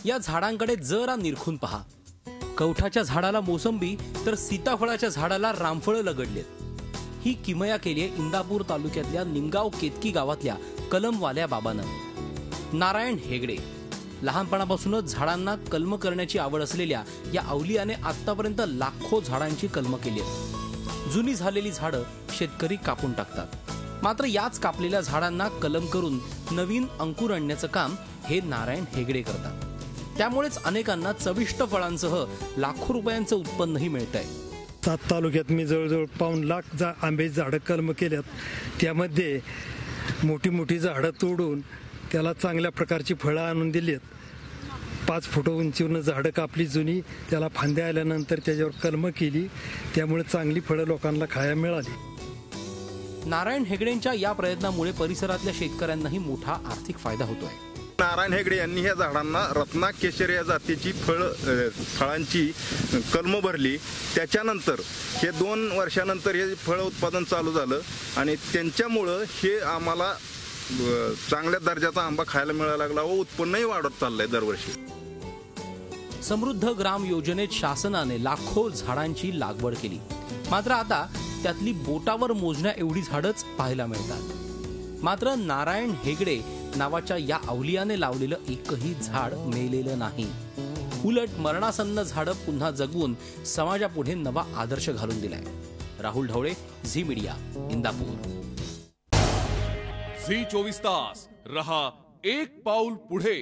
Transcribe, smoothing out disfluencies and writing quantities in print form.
या झाडांकडे जरा निरखून पहा। कवठाच्या झाडाला मोसंबी तर सीताफळाच्या झाडाला रामफळ लगडलेत। ही किमया केली इंदापूर तालुक्यातल्या निमगाव केतकी गावातल्या कलमवाल्या बाबानं। नारायण हेगडे लहानपणापासूनच झाडांना कलम करण्याची आवड असलेल्या या अवलियाने आतापर्यंत लाखो झाडांची कलम केली आहेत। जुनी झालेली झाडं शेतकरी कापून टाकतात, मात्र याच कापलेल्या झाडांना कलम करून नवीन अंकुर आणण्याचं काम हे नारायण हेगडे करतात। त्यामुळेच अनेकांना चविष्ट फळांसह लाखो रुपयांचं उत्पन्नही मिळतंय। 7 तालुक्यात मी जवळजवळ 5 लाख आंब्याची झाडं कलम केल्यात। त्यामध्ये मोठी मोठी झाडं तोडून त्याला चांगल्या प्रकारची फळं आणून दिलीत। 5 फूट उंचीवरून झाडं कापली जुनी, त्याला फांद्या आल्यानंतर त्याच्यावर कलम केली, त्यामुळे चांगली फळं लोकांना खायला मिळाली। नारायण हेगडेंच्या या प्रयत्नामुळे परिसरातल्या शेतकऱ्यांनाही मोठा आर्थिक फायदा होतोय। नारायण हेगडे यांनी ह्या झाडांना रत्ना केशर या जातीची फळांची कलम भरली। त्याच्यानंतर हे 2 वर्षानंतर हे फळ उत्पादन चालू झालं आणि त्यांच्यामुळं हे आम्हाला चांगल्या दर्जाचा आंबा खायला मिळायला लागला व उत्पन्नही वाढत चाललंय दरवर्षी। समृद्ध ग्राम योजनेत शासनाने लाखो झाडांची लागवड केली, मात्र आता त्यातली बोटावर मोजण्या एवढी झाडच पाहायला मिळतात। मात्र नारायण हेगडे नावाच्या या अवलियाने लावलेलं एकही झाड मेलेलं नाही, उलट मरणासन्न झाडं पुन्हा जगवून समाजापुढे नवा आदर्श घालून दिलाय। Rahul Dhawale, Zee media, Indapur. Zee 24 तास रहा एक पाऊल पुढे।